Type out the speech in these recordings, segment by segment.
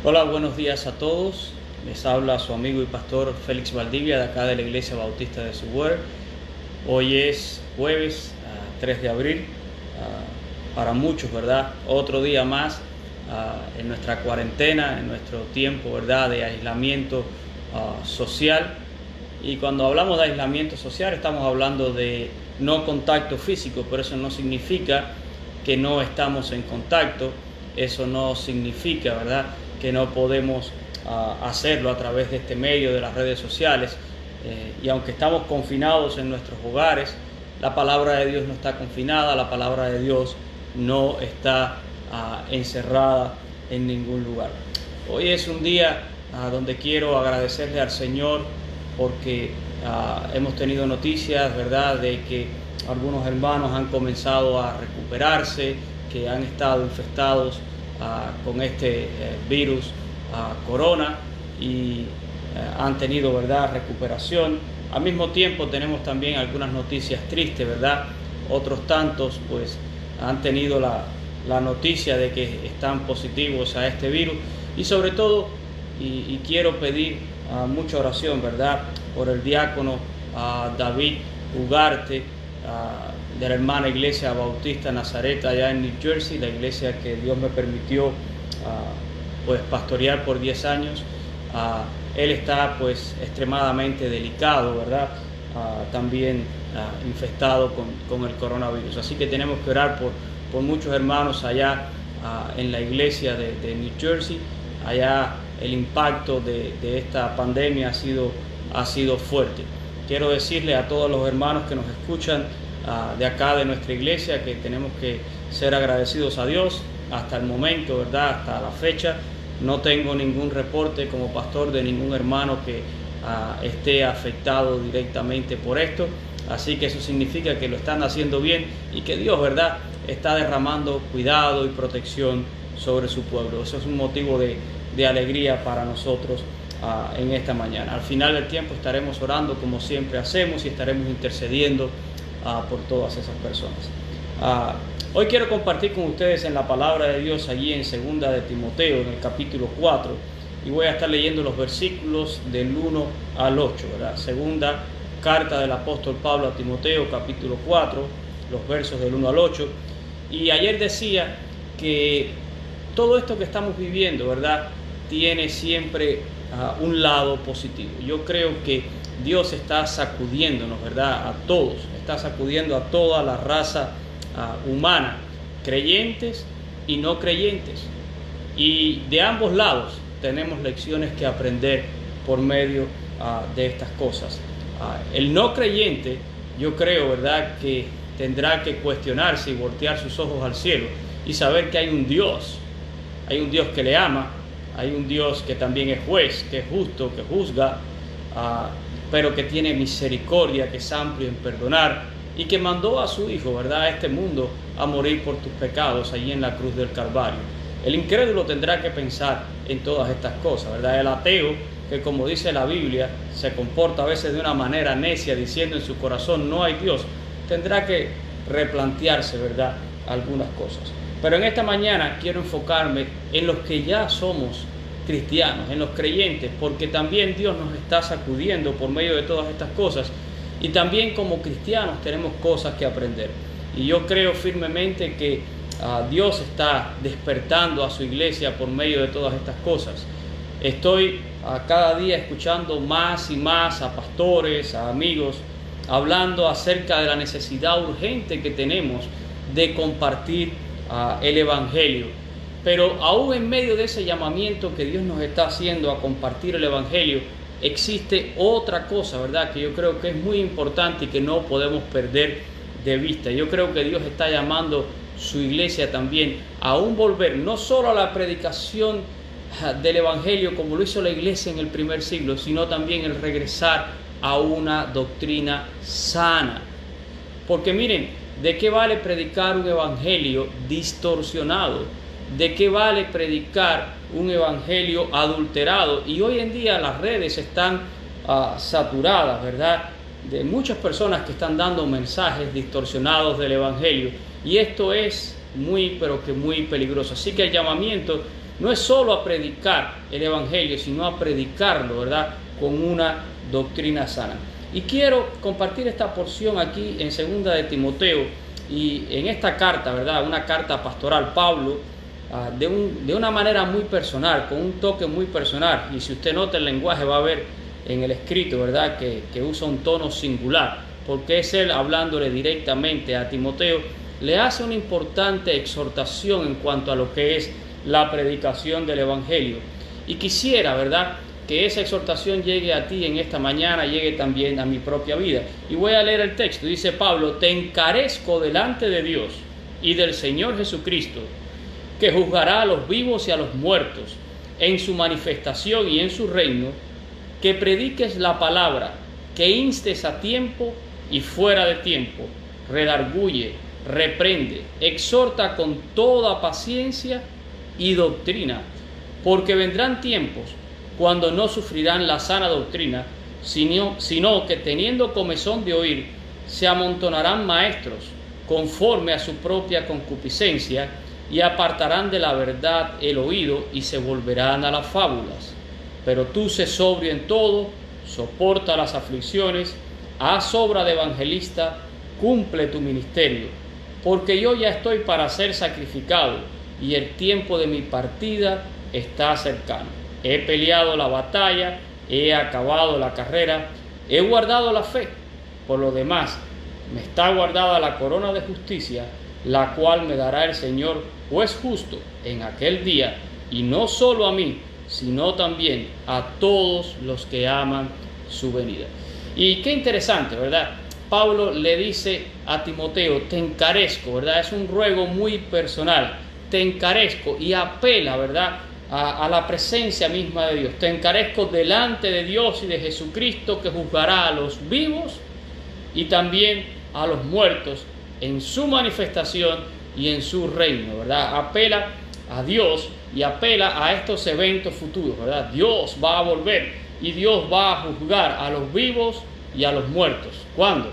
Hola, buenos días a todos. Les habla su amigo y pastor Félix Valdivia de acá de la Iglesia Bautista de Sougüer. Hoy es jueves 3 de abril. Para muchos, ¿verdad? Otro día más en nuestra cuarentena, en nuestro tiempo, ¿verdad? De aislamiento social. Y cuando hablamos de aislamiento social estamos hablando de no contacto físico, pero eso no significa que no estamos en contacto. Eso no significa, ¿verdad?, que no podemos hacerlo a través de este medio de las redes sociales. Y aunque estamos confinados en nuestros hogares, la palabra de Dios no está confinada, la palabra de Dios no está encerrada en ningún lugar. Hoy es un día donde quiero agradecerle al Señor porque hemos tenido noticias, ¿verdad?, de que algunos hermanos han comenzado a recuperarse, que han estado infectados con este virus corona y han tenido, ¿verdad?, recuperación. Al mismo tiempo tenemos también algunas noticias tristes, ¿verdad? Otros tantos pues han tenido la noticia de que están positivos a este virus y sobre todo, y quiero pedir mucha oración, ¿verdad?, por el diácono David Ugarte, de la hermana Iglesia Bautista Nazaret allá en New Jersey, la iglesia que Dios me permitió pues pastorear por 10 años. Él está pues extremadamente delicado, ¿verdad? También infectado con el coronavirus. Así que tenemos que orar por muchos hermanos allá en la iglesia de New Jersey. Allá el impacto de esta pandemia ha sido fuerte. Quiero decirle a todos los hermanos que nos escuchan de acá de nuestra iglesia que tenemos que ser agradecidos a Dios. Hasta el momento, ¿verdad?, hasta la fecha, no tengo ningún reporte como pastor de ningún hermano que esté afectado directamente por esto. Así que eso significa que lo están haciendo bien y que Dios, ¿verdad?, está derramando cuidado y protección sobre su pueblo. Eso es un motivo de alegría para nosotros en esta mañana. Al final del tiempo estaremos orando como siempre hacemos y estaremos intercediendo por todas esas personas. Hoy quiero compartir con ustedes en la palabra de Dios allí en 2 de Timoteo, en el capítulo 4, y voy a estar leyendo los versículos del 1 al 8, ¿verdad? Segunda carta del apóstol Pablo a Timoteo, capítulo 4, los versos del 1 al 8. Y ayer decía que todo esto que estamos viviendo, ¿verdad?, tiene siempre un lado positivo. Yo creo que Dios está sacudiéndonos, ¿verdad?, a todos, está sacudiendo a toda la raza humana, creyentes y no creyentes. Y de ambos lados tenemos lecciones que aprender por medio de estas cosas. El no creyente, yo creo, ¿verdad?, que tendrá que cuestionarse y voltear sus ojos al cielo y saber que hay un Dios que le ama, hay un Dios que también es juez, que es justo, que juzga, pero que tiene misericordia, que es amplio en perdonar y que mandó a su Hijo, ¿verdad?, a este mundo a morir por tus pecados allí en la cruz del Calvario. El incrédulo tendrá que pensar en todas estas cosas, ¿verdad? El ateo, que como dice la Biblia, se comporta a veces de una manera necia, diciendo en su corazón no hay Dios, tendrá que replantearse, ¿verdad?, algunas cosas. Pero en esta mañana quiero enfocarme en los que ya somos cristianos, en los creyentes, porque también Dios nos está sacudiendo por medio de todas estas cosas y también como cristianos tenemos cosas que aprender. Y yo creo firmemente que Dios está despertando a su iglesia por medio de todas estas cosas. Estoy cada día escuchando más y más a pastores, a amigos, hablando acerca de la necesidad urgente que tenemos de compartir el Evangelio. Pero aún en medio de ese llamamiento que Dios nos está haciendo a compartir el Evangelio, existe otra cosa, ¿verdad?, que yo creo que es muy importante y que no podemos perder de vista. Yo creo que Dios está llamando su iglesia también a un volver, no solo a la predicación del Evangelio como lo hizo la iglesia en el primer siglo, sino también el regresar a una doctrina sana. Porque miren, ¿de qué vale predicar un evangelio distorsionado? ¿De qué vale predicar un evangelio adulterado? Y hoy en día las redes están saturadas, ¿verdad?, de muchas personas que están dando mensajes distorsionados del evangelio. Y esto es muy, pero que muy peligroso. Así que el llamamiento no es solo a predicar el Evangelio, sino a predicarlo, ¿verdad?, con una doctrina sana. Y quiero compartir esta porción aquí en 2 de Timoteo, y en esta carta, ¿verdad?, una carta pastoral, Pablo, de una manera muy personal, con un toque muy personal, y si usted nota el lenguaje va a ver en el escrito, ¿verdad?, que usa un tono singular, porque es él hablándole directamente a Timoteo, le hace una importante exhortación en cuanto a lo que es la predicación del Evangelio. Y quisiera, ¿verdad?, que esa exhortación llegue a ti en esta mañana, llegue también a mi propia vida. Y voy a leer el texto. Dice Pablo: te encarezco delante de Dios y del Señor Jesucristo, que juzgará a los vivos y a los muertos en su manifestación y en su reino, que prediques la palabra, que instes a tiempo y fuera de tiempo, redarguye, reprende, exhorta con toda paciencia y doctrina, porque vendrán tiempos cuando no sufrirán la sana doctrina, sino que teniendo comezón de oír, se amontonarán maestros conforme a su propia concupiscencia, y apartarán de la verdad el oído y se volverán a las fábulas. Pero tú sé sobrio en todo, soporta las aflicciones, haz obra de evangelista, cumple tu ministerio, porque yo ya estoy para ser sacrificado y el tiempo de mi partida está cercano. He peleado la batalla, he acabado la carrera, he guardado la fe. Por lo demás, me está guardada la corona de justicia, la cual me dará el Señor, juez justo, en aquel día, y no solo a mí, sino también a todos los que aman su venida. Y qué interesante, ¿verdad? Pablo le dice a Timoteo: te encarezco, ¿verdad? Es un ruego muy personal. Te encarezco, y apela, ¿verdad?, a la presencia misma de Dios. Te encarezco delante de Dios y de Jesucristo, que juzgará a los vivos y también a los muertos en su manifestación y en su reino, ¿verdad? Apela a Dios y apela a estos eventos futuros, ¿verdad? Dios va a volver y Dios va a juzgar a los vivos y a los muertos. ¿Cuándo?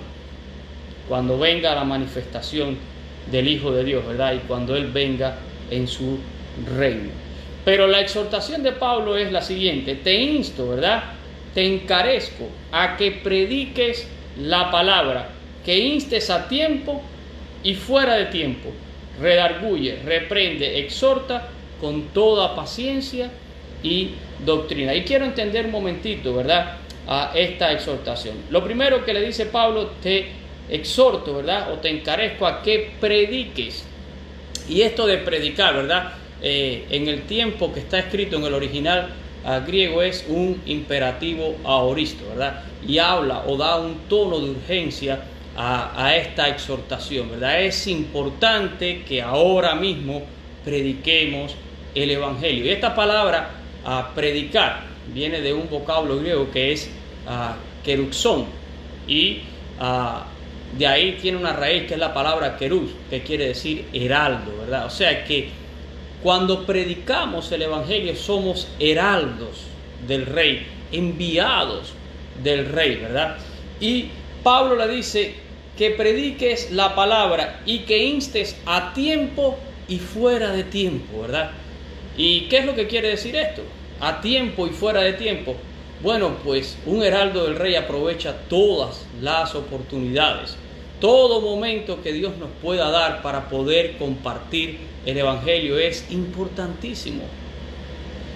Cuando venga la manifestación del Hijo de Dios, ¿verdad? Y cuando Él venga en su reino. Pero la exhortación de Pablo es la siguiente: te insto, ¿verdad?, te encarezco a que prediques la palabra, que instes a tiempo y fuera de tiempo, redarguye, reprende, exhorta con toda paciencia y doctrina. Y quiero entender un momentito, ¿verdad?, a esta exhortación. Lo primero que le dice Pablo: te exhorto, ¿verdad?, o te encarezco a que prediques. Y esto de predicar, ¿verdad?, en el tiempo que está escrito en el original griego es un imperativo aoristo, ¿verdad? Y habla o da un tono de urgencia a esta exhortación, ¿verdad? Es importante que ahora mismo prediquemos el Evangelio. Y esta palabra predicar viene de un vocablo griego que es keruxón, y de ahí tiene una raíz que es la palabra kerux, que quiere decir heraldo, ¿verdad? O sea que cuando predicamos el Evangelio somos heraldos del Rey, enviados del Rey, ¿verdad? Y Pablo le dice que prediques la palabra y que instes a tiempo y fuera de tiempo, ¿verdad? ¿Y qué es lo que quiere decir esto? A tiempo y fuera de tiempo. Bueno, pues un heraldo del Rey aprovecha todas las oportunidades, todo momento que Dios nos pueda dar para poder compartir el Evangelio es importantísimo.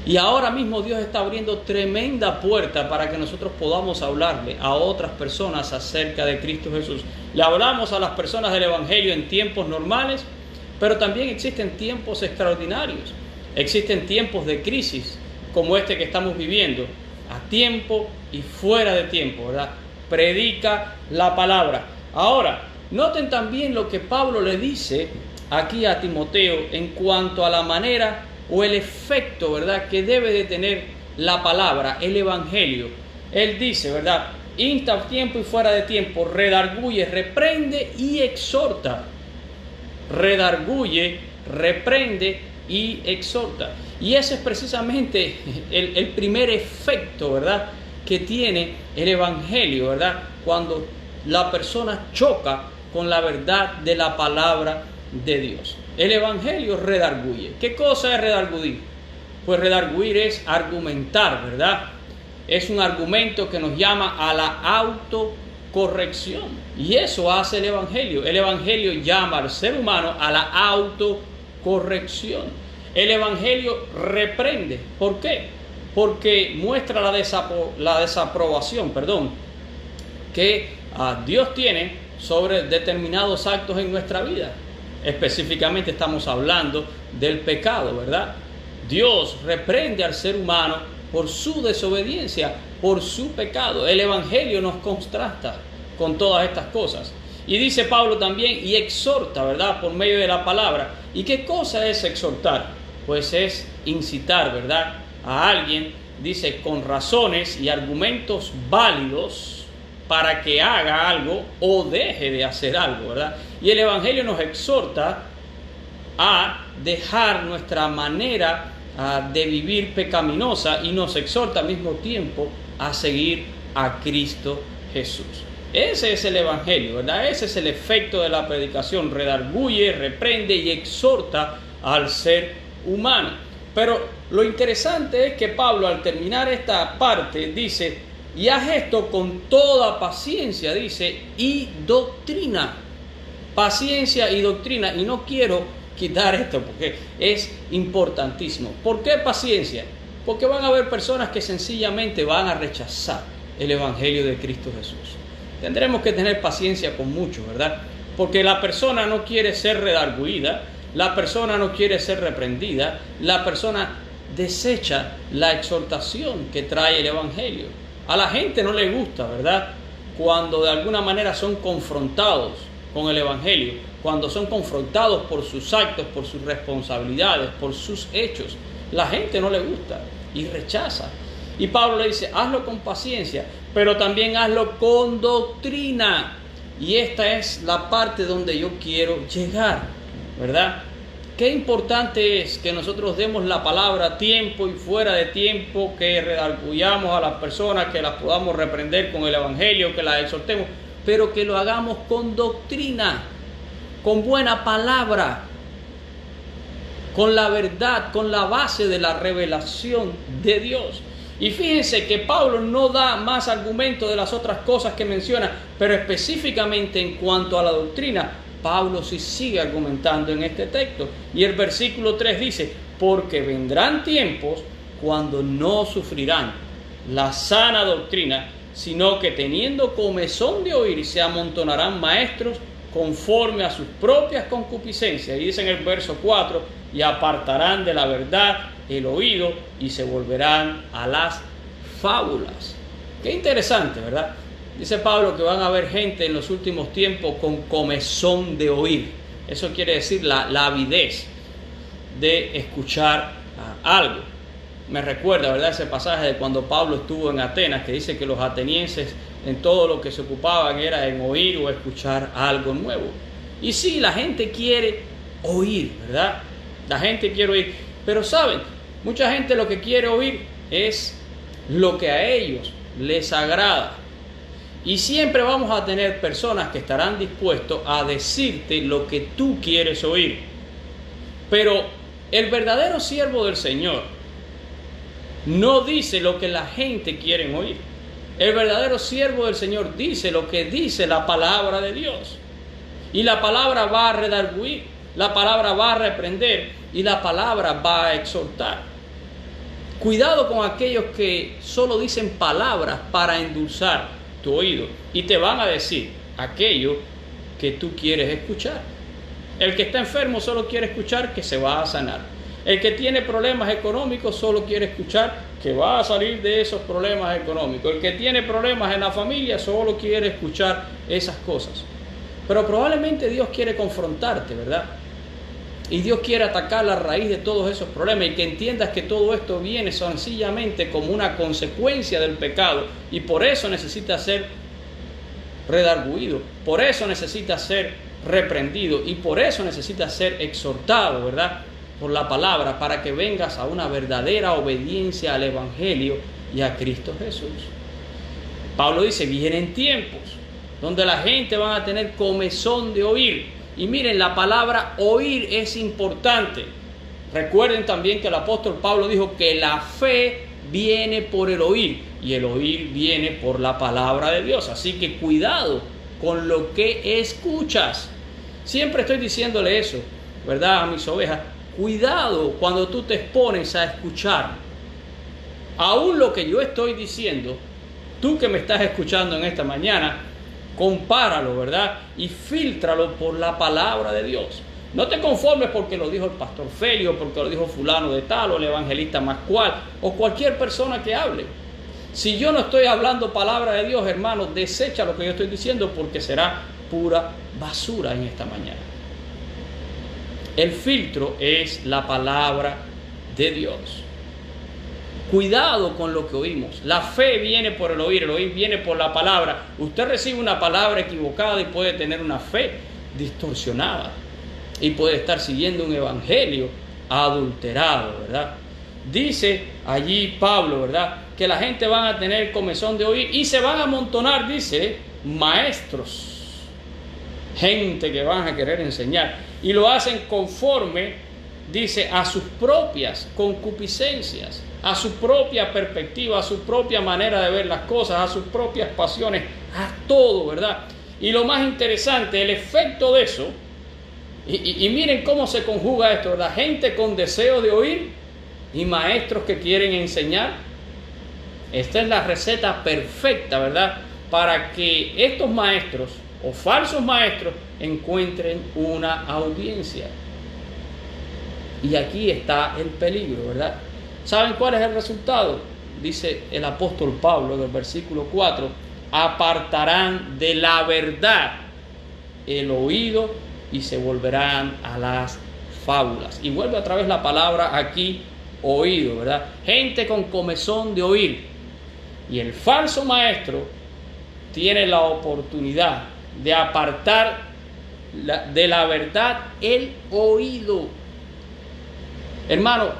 Y ahora mismo Dios está abriendo tremenda puerta para que nosotros podamos hablarle a otras personas acerca de Cristo Jesús. Le hablamos a las personas del Evangelio en tiempos normales, pero también existen tiempos extraordinarios. Existen tiempos de crisis como este que estamos viviendo, a tiempo y fuera de tiempo, ¿verdad? Predica la palabra. Ahora, noten también lo que Pablo le dice aquí a Timoteo en cuanto a la manera o el efecto, ¿verdad?, que debe de tener la palabra, el Evangelio. Él dice, ¿verdad?, insta a tiempo y fuera de tiempo, redarguye, reprende y exhorta. Redarguye, reprende y exhorta. Y ese es precisamente el primer efecto, ¿verdad?, que tiene el Evangelio, ¿verdad?, cuando la persona choca con la verdad de la palabra de Dios. El Evangelio redarguye. ¿Qué cosa es redarguir? Pues redarguir es argumentar, ¿verdad? Es un argumento que nos llama a la autocorrección. Y eso hace el Evangelio. El Evangelio llama al ser humano a la autocorrección. El Evangelio reprende. ¿Por qué? Porque muestra la desaprobación, que Dios tiene sobre determinados actos en nuestra vida. Específicamente estamos hablando del pecado, ¿verdad? Dios reprende al ser humano por su desobediencia, por su pecado. El Evangelio nos contrasta con todas estas cosas. Y dice Pablo también, y exhorta, ¿verdad? Por medio de la palabra. ¿Y qué cosa es exhortar? Pues es incitar, ¿verdad? A alguien, dice, con razones y argumentos válidos para que haga algo o deje de hacer algo, ¿verdad? Y el Evangelio nos exhorta a dejar nuestra manera de vivir pecaminosa y nos exhorta al mismo tiempo a seguir a Cristo Jesús. Ese es el Evangelio, ¿verdad? Ese es el efecto de la predicación. Redarguye, reprende y exhorta al ser humano. Pero lo interesante es que Pablo, al terminar esta parte, dice, y haz esto con toda paciencia, dice, y doctrina. Paciencia y doctrina. Y no quiero quitar esto porque es importantísimo. ¿Por qué paciencia? Porque van a haber personas que sencillamente van a rechazar el Evangelio de Cristo Jesús. Tendremos que tener paciencia con muchos, ¿verdad? Porque la persona no quiere ser redarguida, la persona no quiere ser reprendida, la persona desecha la exhortación que trae el Evangelio. A la gente no le gusta, ¿verdad? Cuando de alguna manera son confrontados con el Evangelio, cuando son confrontados por sus actos, por sus responsabilidades, por sus hechos. La gente no le gusta y rechaza. Y Pablo le dice, hazlo con paciencia, pero también hazlo con doctrina. Y esta es la parte donde yo quiero llegar, ¿verdad? Qué importante es que nosotros demos la palabra a tiempo y fuera de tiempo, que redarguyamos a las personas, que las podamos reprender con el Evangelio, que las exhortemos, pero que lo hagamos con doctrina, con buena palabra, con la verdad, con la base de la revelación de Dios. Y fíjense que Pablo no da más argumentos de las otras cosas que menciona, pero específicamente en cuanto a la doctrina, Pablo sí sigue argumentando en este texto. Y el versículo 3 dice, porque vendrán tiempos cuando no sufrirán la sana doctrina, sino que teniendo comezón de oír se amontonarán maestros conforme a sus propias concupiscencias. Y dice en el verso 4, y apartarán de la verdad el oído y se volverán a las fábulas. Qué interesante, ¿verdad? Dice Pablo que van a haber gente en los últimos tiempos con comezón de oír. Eso quiere decir la avidez de escuchar algo. Me recuerda, ¿verdad?, ese pasaje de cuando Pablo estuvo en Atenas, que dice que los atenienses en todo lo que se ocupaban era en oír o escuchar algo nuevo. Y sí, la gente quiere oír, ¿verdad? La gente quiere oír. Pero ¿saben? Mucha gente lo que quiere oír es lo que a ellos les agrada. Y siempre vamos a tener personas que estarán dispuestos a decirte lo que tú quieres oír. Pero el verdadero siervo del Señor no dice lo que la gente quiere oír. El verdadero siervo del Señor dice lo que dice la palabra de Dios. Y la palabra va a redarguir, la palabra va a reprender y la palabra va a exhortar. Cuidado con aquellos que solo dicen palabras para endulzar tu oído y te van a decir aquello que tú quieres escuchar. El que está enfermo solo quiere escuchar que se va a sanar. El que tiene problemas económicos solo quiere escuchar que va a salir de esos problemas económicos. El que tiene problemas en la familia solo quiere escuchar esas cosas. Pero probablemente Dios quiere confrontarte, ¿verdad? Y Dios quiere atacar la raíz de todos esos problemas y que entiendas que todo esto viene sencillamente como una consecuencia del pecado y por eso necesita ser redarguido, por eso necesita ser reprendido y por eso necesita ser exhortado, ¿verdad?, por la palabra, para que vengas a una verdadera obediencia al Evangelio y a Cristo Jesús. Pablo dice, vienen tiempos donde la gente va a tener comezón de oír. Y miren, la palabra oír es importante. Recuerden también que el apóstol Pablo dijo que la fe viene por el oír y el oír viene por la palabra de Dios. Así que cuidado con lo que escuchas. Siempre estoy diciéndole eso, ¿verdad? A mis ovejas. Cuidado cuando tú te expones a escuchar. Aún lo que yo estoy diciendo, tú que me estás escuchando en esta mañana, compáralo, ¿verdad? Y fíltralo por la palabra de Dios. No te conformes porque lo dijo el pastor Félix, o porque lo dijo fulano de tal, o el evangelista más cual, o cualquier persona que hable. Si yo no estoy hablando palabra de Dios, hermano, desecha lo que yo estoy diciendo porque será pura basura en esta mañana. El filtro es la palabra de Dios. Cuidado con lo que oímos. La fe viene por el oír viene por la palabra. Usted recibe una palabra equivocada y puede tener una fe distorsionada. Y puede estar siguiendo un evangelio adulterado, ¿verdad? Dice allí Pablo, ¿verdad?, que la gente van a tener comezón de oír y se van a amontonar, dice, maestros. Gente que van a querer enseñar. Y lo hacen conforme, dice, a sus propias concupiscencias, a su propia perspectiva, a su propia manera de ver las cosas, a sus propias pasiones, a todo, ¿verdad? Y lo más interesante, el efecto de eso, y miren cómo se conjuga esto, ¿verdad? Gente con deseo de oír y maestros que quieren enseñar. Esta es la receta perfecta, ¿verdad?, para que estos maestros o falsos maestros encuentren una audiencia. Y aquí está el peligro, ¿verdad? ¿Saben cuál es el resultado? Dice el apóstol Pablo en el versículo 4, apartarán de la verdad el oído y se volverán a las fábulas. Y vuelve otra vez la palabra aquí, oído, ¿verdad? Gente con comezón de oír. Y el falso maestro tiene la oportunidad de apartar de la verdad el oído. Hermano,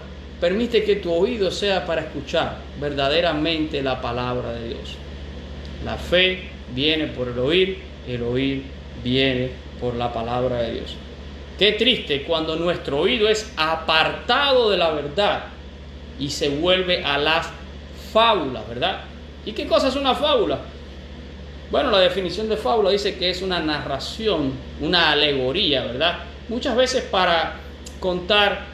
permite que tu oído sea para escuchar verdaderamente la palabra de Dios. La fe viene por el oír viene por la palabra de Dios. Qué triste cuando nuestro oído es apartado de la verdad y se vuelve a las fábulas, ¿verdad? ¿Y qué cosa es una fábula? Bueno, la definición de fábula dice que es una narración, una alegoría, ¿verdad? Muchas veces para contar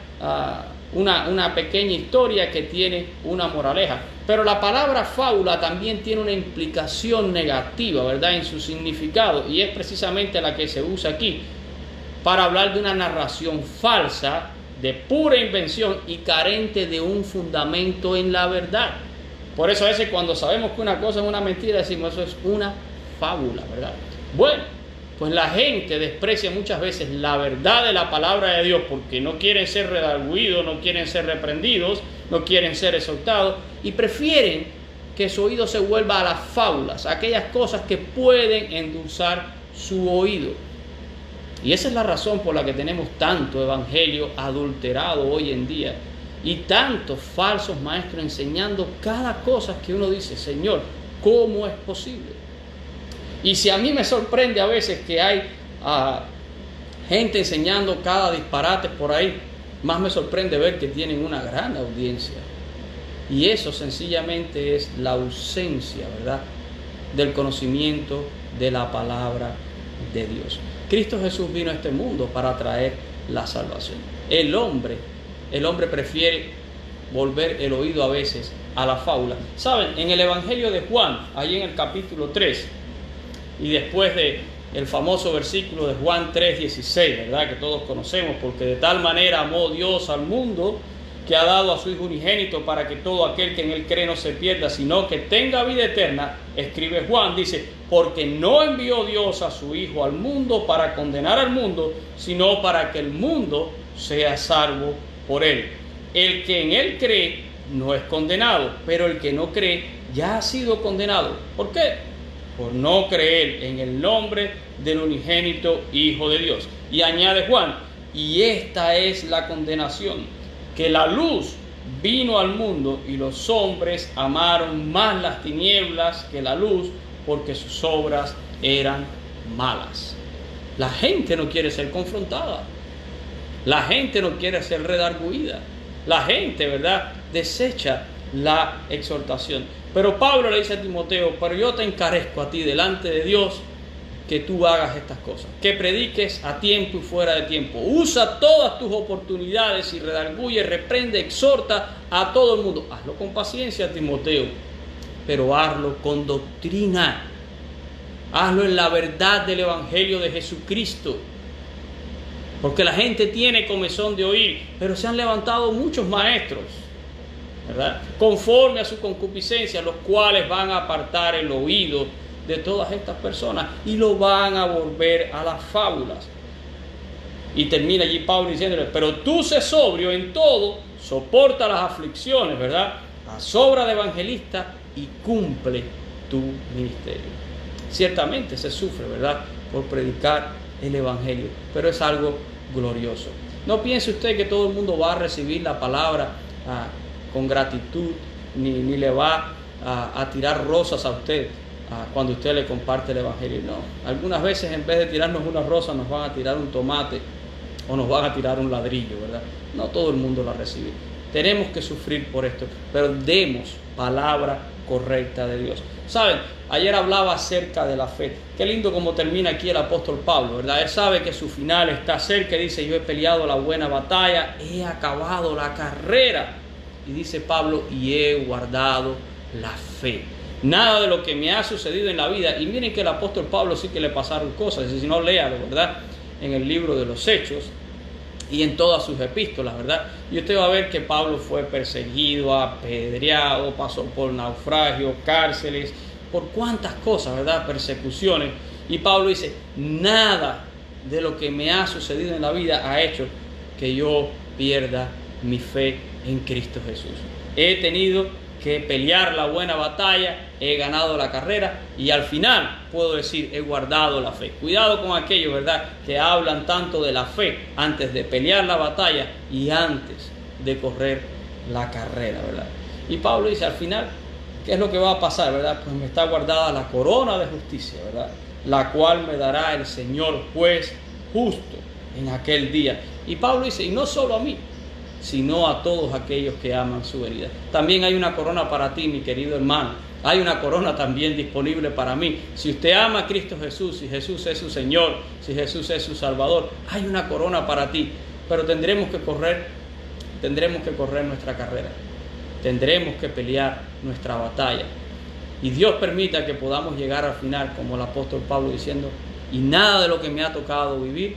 una pequeña historia que tiene una moraleja. Pero la palabra fábula también tiene una implicación negativa, ¿verdad?, en su significado, y es precisamente la que se usa aquí para hablar de una narración falsa, de pura invención y carente de un fundamento en la verdad. Por eso a veces cuando sabemos que una cosa es una mentira decimos eso es una fábula, ¿verdad? Bueno, pues la gente desprecia muchas veces la verdad de la palabra de Dios porque no quieren ser redarguidos, no quieren ser reprendidos, no quieren ser exhortados y prefieren que su oído se vuelva a las fábulas, a aquellas cosas que pueden endulzar su oído. Y esa es la razón por la que tenemos tanto evangelio adulterado hoy en día y tantos falsos maestros enseñando cada cosa que uno dice, Señor, ¿cómo es posible? Y si a mí me sorprende a veces que hay gente enseñando cada disparate por ahí, más me sorprende ver que tienen una gran audiencia. Y eso sencillamente es la ausencia, ¿verdad?, del conocimiento de la palabra de Dios. Cristo Jesús vino a este mundo para traer la salvación. El hombre prefiere volver el oído a veces a la fábula. Saben, en el Evangelio de Juan, ahí en el capítulo 3, y después de el famoso versículo de Juan 3:16, ¿verdad?, que todos conocemos, porque de tal manera amó Dios al mundo que ha dado a su Hijo unigénito para que todo aquel que en él cree no se pierda, sino que tenga vida eterna. Escribe Juan, dice, porque no envió Dios a su Hijo al mundo para condenar al mundo, sino para que el mundo sea salvo por él. El que en él cree no es condenado, pero el que no cree ya ha sido condenado. ¿Por qué? Por no creer en el nombre del unigénito Hijo de Dios. Y añade Juan, y esta es la condenación, que la luz vino al mundo y los hombres amaron más las tinieblas que la luz porque sus obras eran malas. La gente no quiere ser confrontada. La gente no quiere ser redarguida. La gente, ¿verdad?, desecha la exhortación. Pero Pablo le dice a Timoteo, pero yo te encarezco a ti delante de Dios que tú hagas estas cosas, que prediques a tiempo y fuera de tiempo. Usa todas tus oportunidades y redarguye, reprende, exhorta a todo el mundo. Hazlo con paciencia, Timoteo, pero hazlo con doctrina. Hazlo en la verdad del Evangelio de Jesucristo. Porque la gente tiene comezón de oír, pero se han levantado muchos maestros, ¿verdad?, conforme a su concupiscencia, los cuales van a apartar el oído de todas estas personas y lo van a volver a las fábulas. Y termina allí Pablo diciéndole, pero tú sé sobrio en todo, soporta las aflicciones, ¿verdad?, a sobra de evangelista y cumple tu ministerio. Ciertamente se sufre, ¿verdad?, por predicar el evangelio, pero es algo glorioso. No piense usted que todo el mundo va a recibir la palabra con gratitud, ni le va a tirar rosas a usted cuando usted le comparte el evangelio. No, algunas veces en vez de tirarnos una rosa nos van a tirar un tomate o nos van a tirar un ladrillo, ¿verdad? No todo el mundo la recibe. Tenemos que sufrir por esto, pero demos palabra correcta de Dios. ¿Saben? Ayer hablaba acerca de la fe. Qué lindo como termina aquí el apóstol Pablo, ¿verdad? Él sabe que su final está cerca y dice, yo he peleado la buena batalla, he acabado la carrera. Y dice Pablo, y he guardado la fe. Nada de lo que me ha sucedido en la vida, y miren que el apóstol Pablo sí que le pasaron cosas, y si no, léalo, ¿verdad?, en el libro de los Hechos y en todas sus epístolas, ¿verdad? Y usted va a ver que Pablo fue perseguido, apedreado, pasó por naufragios, cárceles, por cuántas cosas, ¿verdad?, persecuciones. Y Pablo dice, nada de lo que me ha sucedido en la vida ha hecho que yo pierda mi fe en Cristo Jesús. He tenido que pelear la buena batalla, he ganado la carrera y al final puedo decir, he guardado la fe. Cuidado con aquellos, ¿verdad?, que hablan tanto de la fe antes de pelear la batalla y antes de correr la carrera, ¿verdad? Y Pablo dice, al final, ¿qué es lo que va a pasar, verdad? Pues me está guardada la corona de justicia, ¿verdad?, la cual me dará el Señor juez justo en aquel día. Y Pablo dice, y no solo a mí, sino a todos aquellos que aman su venida. También hay una corona para ti, mi querido hermano. Hay una corona también disponible para mí. Si usted ama a Cristo Jesús, si Jesús es su Señor, si Jesús es su Salvador, hay una corona para ti. Pero tendremos que correr nuestra carrera. Tendremos que pelear nuestra batalla. Y Dios permita que podamos llegar al final, como el apóstol Pablo diciendo, y nada de lo que me ha tocado vivir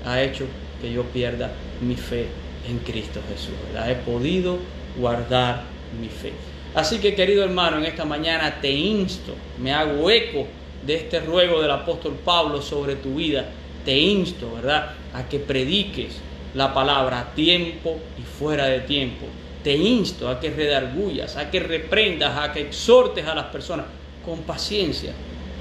ha hecho que yo pierda mi fe en Cristo Jesús, ¿verdad? He podido guardar mi fe. Así que, querido hermano, en esta mañana te insto, me hago eco de este ruego del apóstol Pablo sobre tu vida. Te insto, ¿verdad?, a que prediques la palabra a tiempo y fuera de tiempo. Te insto a que redarguyas, a que reprendas, a que exhortes a las personas con paciencia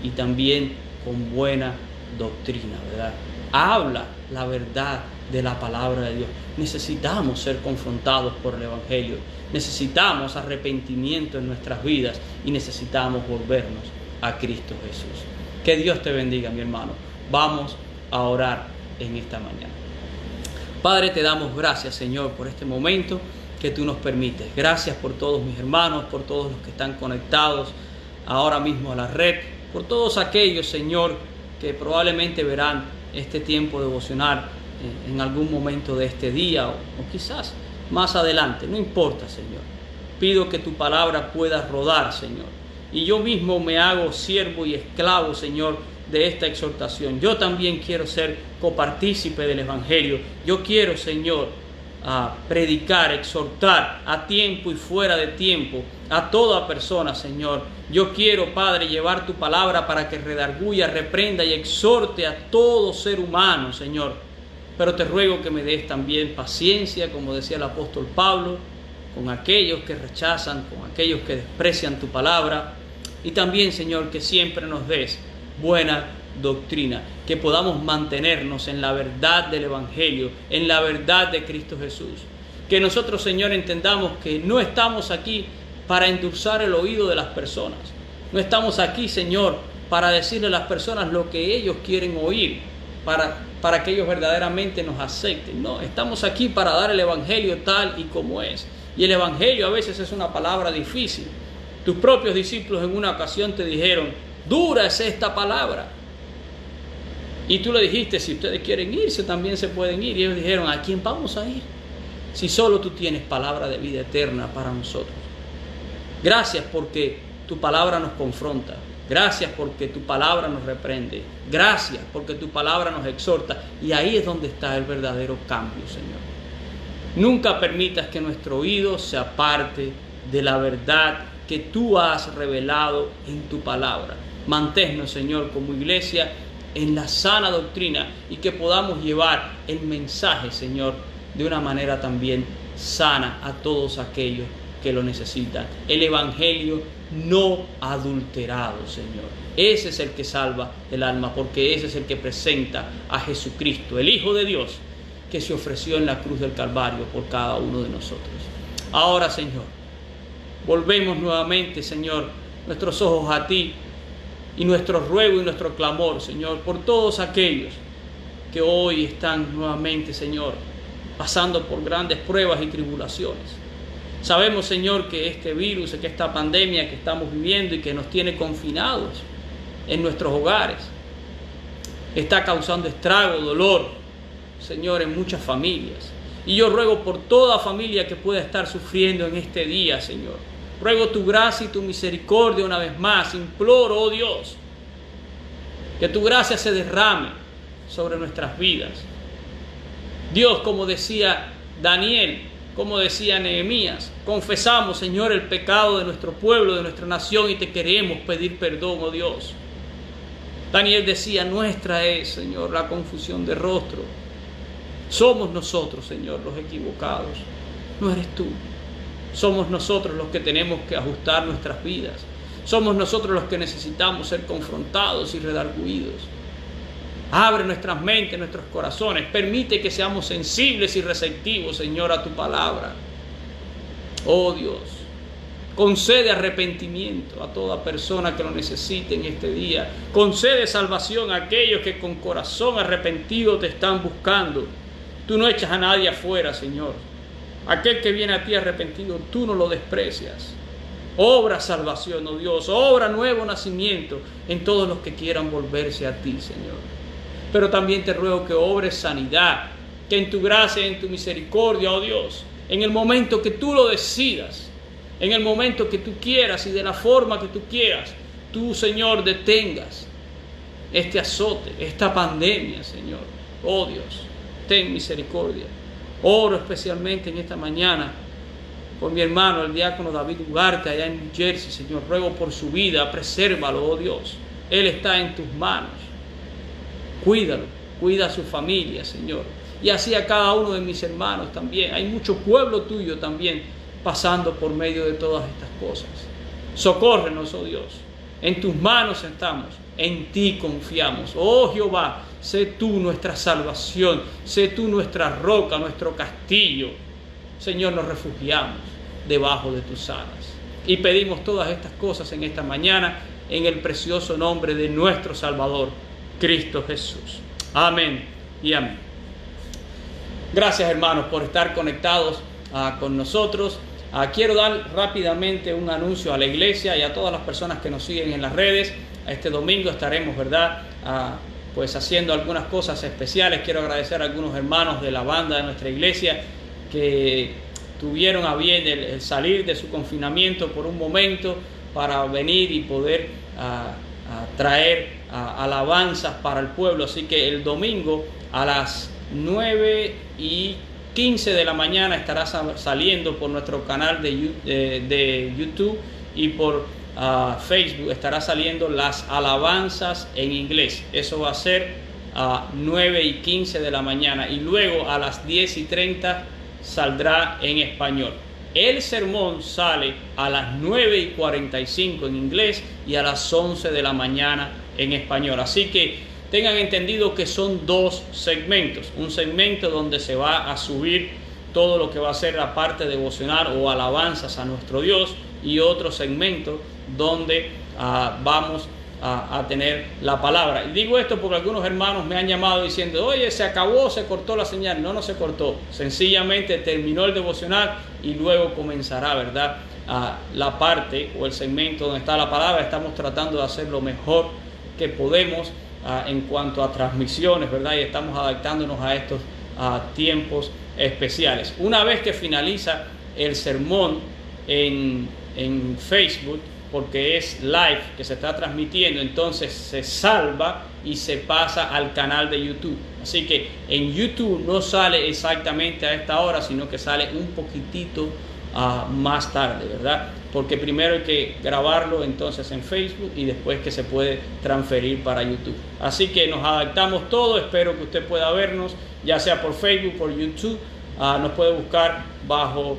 y también con buena doctrina, ¿verdad? Habla la verdad de la palabra de Dios. Necesitamos ser confrontados por el Evangelio. Necesitamos arrepentimiento en nuestras vidas y necesitamos volvernos a Cristo Jesús. Que Dios te bendiga, mi hermano. Vamos a orar en esta mañana. Padre, te damos gracias, Señor, por este momento que tú nos permites. Gracias por todos mis hermanos, por todos los que están conectados ahora mismo a la red, por todos aquellos, Señor, que probablemente verán este tiempo devocional en algún momento de este día o quizás más adelante. No importa, Señor. Pido que tu palabra pueda rodar, Señor. Y yo mismo me hago siervo y esclavo, Señor, de esta exhortación. Yo también quiero ser copartícipe del Evangelio. Yo quiero, Señor, predicar, exhortar a tiempo y fuera de tiempo a toda persona, Señor. Yo quiero, Padre, llevar tu palabra para que redarguya, reprenda y exhorte a todo ser humano, Señor. Pero te ruego que me des también paciencia, como decía el apóstol Pablo, con aquellos que rechazan, con aquellos que desprecian tu palabra. Y también, Señor, que siempre nos des buena doctrina, que podamos mantenernos en la verdad del Evangelio, en la verdad de Cristo Jesús. Que nosotros, Señor, entendamos que no estamos aquí para endulzar el oído de las personas. No estamos aquí, Señor, para decirle a las personas lo que ellos quieren oír, para para que ellos verdaderamente nos acepten. No, estamos aquí para dar el Evangelio tal y como es. Y el Evangelio a veces es una palabra difícil. Tus propios discípulos en una ocasión te dijeron, dura es esta palabra. Y tú le dijiste, si ustedes quieren irse, también se pueden ir. Y ellos dijeron, ¿a quién vamos a ir? Si solo tú tienes palabra de vida eterna para nosotros. Gracias porque tu palabra nos confronta. Gracias porque tu palabra nos reprende. Gracias porque tu palabra nos exhorta. Y ahí es donde está el verdadero cambio, Señor. Nunca permitas que nuestro oído se aparte de la verdad que tú has revelado en tu palabra. Manténnos, Señor, como iglesia en la sana doctrina y que podamos llevar el mensaje, Señor, de una manera también sana a todos aquellos que lo necesitan. El Evangelio no adulterado, Señor. Ese es el que salva el alma, porque ese es el que presenta a Jesucristo, el Hijo de Dios, que se ofreció en la cruz del Calvario por cada uno de nosotros. Ahora, Señor, volvemos nuevamente, Señor, nuestros ojos a ti y nuestro ruego y nuestro clamor, Señor, por todos aquellos que hoy están nuevamente, Señor, pasando por grandes pruebas y tribulaciones. Sabemos, Señor, que este virus, que esta pandemia que estamos viviendo y que nos tiene confinados en nuestros hogares, está causando estrago, dolor, Señor, en muchas familias. Y yo ruego por toda familia que pueda estar sufriendo en este día, Señor. Ruego tu gracia y tu misericordia una vez más. Imploro, oh Dios, que tu gracia se derrame sobre nuestras vidas. Dios, como decía Daniel, como decía Nehemías, confesamos, Señor, el pecado de nuestro pueblo, de nuestra nación, y te queremos pedir perdón, oh Dios. Daniel decía, nuestra es, Señor, la confusión de rostro. Somos nosotros, Señor, los equivocados. No eres tú. Somos nosotros los que tenemos que ajustar nuestras vidas. Somos nosotros los que necesitamos ser confrontados y redarguidos. Abre nuestras mentes, nuestros corazones. Permite que seamos sensibles y receptivos, Señor, a tu palabra. Oh Dios, concede arrepentimiento a toda persona que lo necesite en este día. Concede salvación a aquellos que con corazón arrepentido te están buscando. Tú no echas a nadie afuera, Señor. Aquel que viene a ti arrepentido, tú no lo desprecias. Obra salvación, oh Dios. Obra nuevo nacimiento en todos los que quieran volverse a ti, Señor. Pero también te ruego que obres sanidad, que en tu gracia y en tu misericordia, oh Dios, en el momento que tú lo decidas, en el momento que tú quieras y de la forma que tú quieras, tú, Señor, detengas este azote, esta pandemia, Señor. Oh Dios, ten misericordia. Oro especialmente en esta mañana por mi hermano, el diácono David Ugarte, allá en New Jersey, Señor. Ruego por su vida, presérvalo, oh Dios. Él está en tus manos. Cuídalo, cuida a su familia, Señor. Y así a cada uno de mis hermanos también. Hay mucho pueblo tuyo también pasando por medio de todas estas cosas. Socórrenos, oh Dios. En tus manos estamos, en ti confiamos. Oh Jehová, sé tú nuestra salvación, sé tú nuestra roca, nuestro castillo. Señor, nos refugiamos debajo de tus alas. Y pedimos todas estas cosas en esta mañana, en el precioso nombre de nuestro Salvador, Cristo Jesús. Amén y amén. Gracias, hermanos, por estar conectados con nosotros. Quiero dar rápidamente un anuncio a la iglesia y a todas las personas que nos siguen en las redes. Este domingo estaremos, ¿verdad?, pues haciendo algunas cosas especiales. Quiero agradecer a algunos hermanos de la banda de nuestra iglesia que tuvieron a bien el salir de su confinamiento por un momento para venir y poder traer alabanzas para el pueblo. Así que el domingo a las 9:15 de la mañana estará saliendo por nuestro canal de YouTube y por Facebook estará saliendo las alabanzas en inglés. Eso va a ser a 9:15 de la mañana, y luego a las 10:30 saldrá en español. El sermón sale a las 9:45 en inglés y a las 11 de la mañana en español. Así que tengan entendido que son dos segmentos. Un segmento donde se va a subir todo lo que va a ser la parte devocional o alabanzas a nuestro Dios, y otro segmento donde vamos a tener la palabra. Y digo esto porque algunos hermanos me han llamado diciendo, oye, se acabó, se cortó la señal. No, no se cortó. Sencillamente terminó el devocional y luego comenzará, ¿verdad? La parte o el segmento donde está la palabra. Estamos tratando de hacer lo mejor que podemos en cuanto a transmisiones, ¿verdad? Y estamos adaptándonos a estos tiempos especiales. Una vez que finaliza el sermón en Facebook, porque es live que se está transmitiendo, entonces se salva y se pasa al canal de YouTube. Así que en YouTube no sale exactamente a esta hora, sino que sale un poquitito más tarde, ¿verdad? Porque primero hay que grabarlo entonces en Facebook y después que se puede transferir para YouTube. Así que nos adaptamos todo. Espero que usted pueda vernos, ya sea por Facebook, por YouTube. Nos puede buscar bajo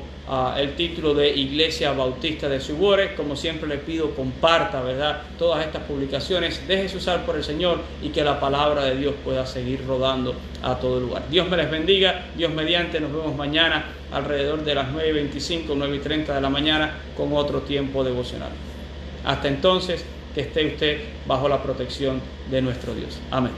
el título de Iglesia Bautista de Surwater. Como siempre le pido, comparta, ¿verdad?, todas estas publicaciones, déjese usar por el Señor y que la palabra de Dios pueda seguir rodando a todo lugar. Dios me les bendiga. Dios mediante, nos vemos mañana alrededor de las 9:25, 9:30 de la mañana con otro tiempo devocional. Hasta entonces, que esté usted bajo la protección de nuestro Dios. Amén.